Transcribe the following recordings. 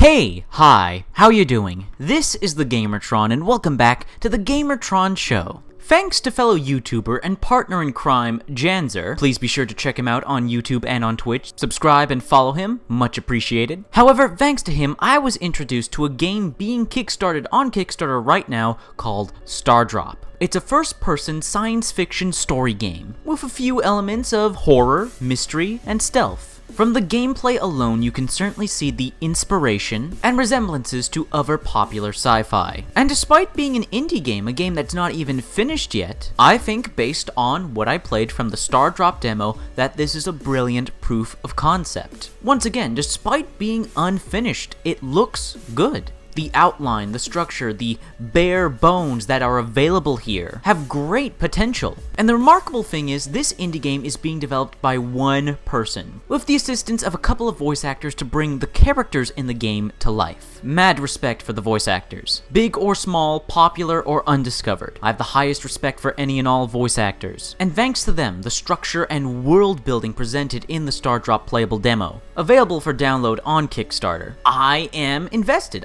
Hey, hi, how you doing? This is the Gamertron and welcome back to the Gamertron Show. Thanks to fellow YouTuber and partner in crime, Janzer. Please be sure to check him out on YouTube and on Twitch. Subscribe and follow him, much appreciated. However, thanks to him, I was introduced to a game being kickstarted on Kickstarter right now called Stardrop. It's a first-person science fiction story game, with a few elements of horror, mystery, and stealth. From the gameplay alone, you can certainly see the inspiration and resemblances to other popular sci-fi. And despite being an indie game, a game that's not even finished yet, I think based on what I played from the Stardrop demo that this is a brilliant proof of concept. Once again, despite being unfinished, it looks good. The outline, the structure, the bare bones that are available here have great potential. And the remarkable thing is, this indie game is being developed by one person, with the assistance of a couple of voice actors to bring the characters in the game to life. Mad respect for the voice actors. Big or small, popular or undiscovered. I have the highest respect for any and all voice actors. And thanks to them, the structure and world building presented in the Stardrop playable demo, available for download on Kickstarter. I am invested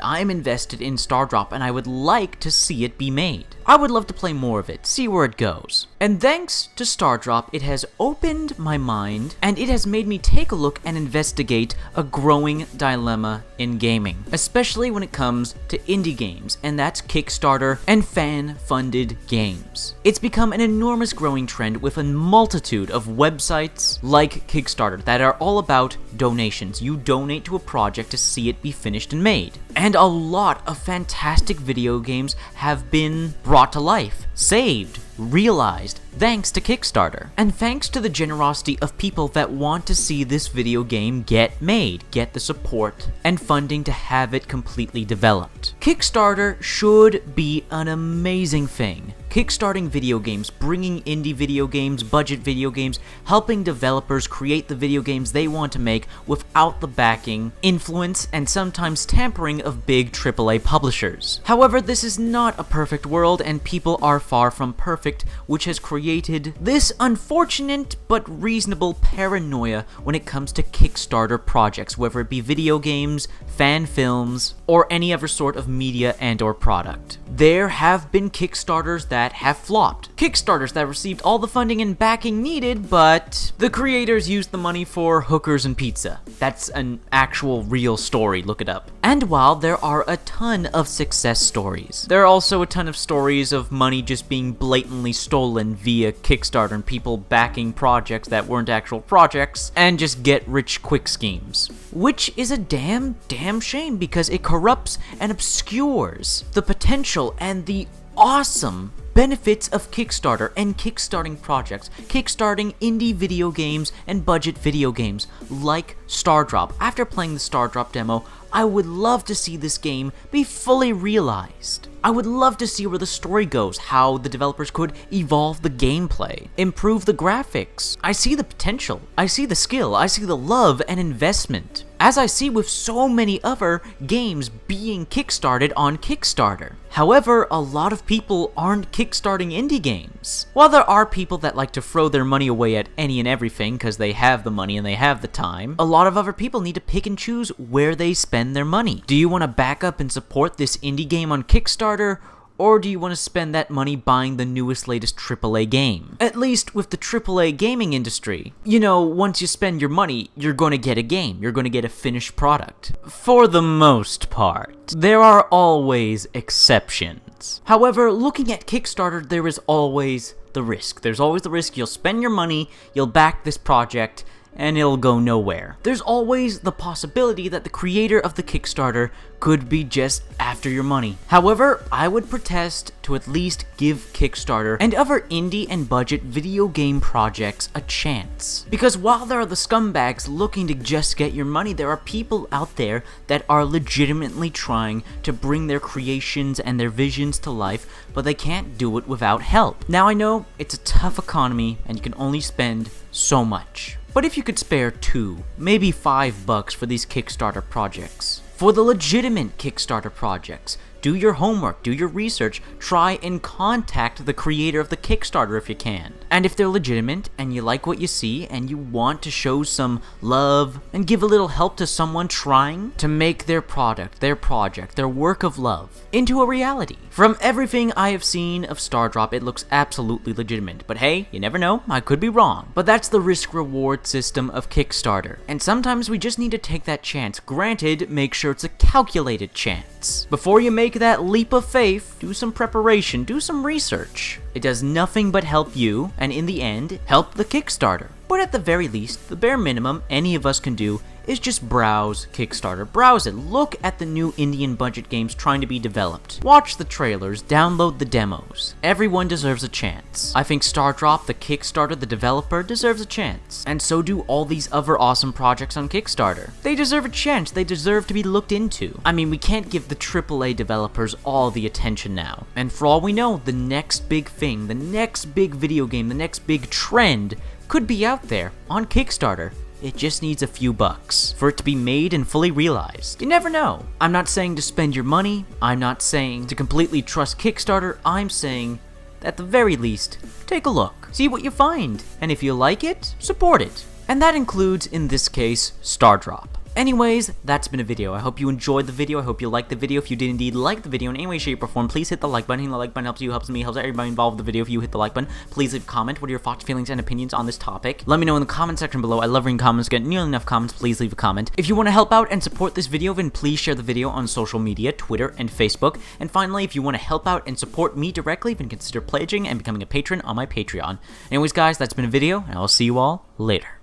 in Stardrop and I would like to see it be made. I would love to play more of it, see where it goes. And thanks to Stardrop, it has opened my mind and it has made me take a look and investigate a growing dilemma in gaming, especially when it comes to indie games, and that's Kickstarter and fan-funded games. It's become an enormous growing trend with a multitude of websites like Kickstarter that are all about donations. You donate to a project to see it be finished and made. And a lot of fantastic video games have been brought to life, saved, realized, thanks to Kickstarter. And thanks to the generosity of people that want to see this video game get made, get the support and funding to have it completely developed. Kickstarter should be an amazing thing. Kickstarting video games, bringing indie video games, budget video games, helping developers create the video games they want to make without the backing, influence, and sometimes tampering of big AAA publishers. However, this is not a perfect world and people are far from perfect, which has created this unfortunate but reasonable paranoia when it comes to Kickstarter projects, whether it be video games, fan films, or any other sort of media and or product. There have been Kickstarters that have flopped. Kickstarters that received all the funding and backing needed, but the creators used the money for hookers and pizza. That's an actual real story, look it up. And while there are a ton of success stories, there are also a ton of stories of money just being blatantly stolen via Kickstarter and people backing projects that weren't actual projects and just get rich quick schemes. Which is a damn shame because it corrupts and obscures the potential and the awesome benefits of Kickstarter and kickstarting projects, kickstarting indie video games and budget video games like Stardrop. After playing the Stardrop demo, I would love to see this game be fully realized. I would love to see where the story goes, how the developers could evolve the gameplay, improve the graphics. I see the potential, I see the skill, I see the love and investment, as I see with so many other games being kickstarted on Kickstarter. However, a lot of people aren't kickstarting indie games. While there are people that like to throw their money away at any and everything because they have the money and they have the time, a lot of other people need to pick and choose where they spend their money. Do you want to back up and support this indie game on Kickstarter, or do you want to spend that money buying the newest, latest AAA game? At least with the AAA gaming industry, you know, once you spend your money, you're going to get a game. You're going to get a finished product. For the most part. There are always exceptions. However, looking at Kickstarter, there is always the risk. There's always the risk you'll spend your money, you'll back this project, and it'll go nowhere. There's always the possibility that the creator of the Kickstarter could be just after your money. However, I would protest to at least give Kickstarter and other indie and budget video game projects a chance. Because while there are the scumbags looking to just get your money, there are people out there that are legitimately trying to bring their creations and their visions to life, but they can't do it without help. Now I know it's a tough economy and you can only spend so much. But if you could spare $2, maybe $5 for these Kickstarter projects, for the legitimate Kickstarter projects, Do your homework, do your research, try and contact the creator of the Kickstarter if you can. And if they're legitimate and you like what you see and you want to show some love and give a little help to someone trying to make their product, their project, their work of love into a reality. From everything I have seen of Stardrop, it looks absolutely legitimate. But hey, you never know, I could be wrong. But that's the risk-reward system of Kickstarter. And sometimes we just need to take that chance. Granted, make sure it's a calculated chance. Before you make that leap of faith, do some preparation, do some research. It does nothing but help you, and in the end, help the Kickstarter. But at the very least, the bare minimum any of us can do is just browse Kickstarter. Browse it. Look at the new Indian budget games trying to be developed. Watch the trailers, download the demos. Everyone deserves a chance. I think Stardrop, the Kickstarter, the developer, deserves a chance. And so do all these other awesome projects on Kickstarter. They deserve a chance. They deserve to be looked into. I mean, we can't give the AAA developers all the attention now. And for all we know, the next big thing, the next big video game, the next big trend could be out there on Kickstarter. It just needs a few bucks for it to be made and fully realized. You never know. I'm not saying to spend your money. I'm not saying to completely trust Kickstarter. I'm saying, at the very least, take a look. See what you find. And if you like it, support it. And that includes, in this case, Stardrop. Anyways, that's been a video. I hope you enjoyed the video. I hope you liked the video. If you did indeed like the video in any way, shape, or form, please hit the like button. Hitting the like button helps you, helps me, helps everybody involved with the video. If you hit the like button, please leave a comment. What are your thoughts, feelings, and opinions on this topic? Let me know in the comment section below. I love reading comments. Get nearly enough comments. Please leave a comment. If you want to help out and support this video, then please share the video on social media, Twitter, and Facebook. And finally, if you want to help out and support me directly, then consider pledging and becoming a patron on my Patreon. Anyways, guys, that's been a video, and I'll see you all later.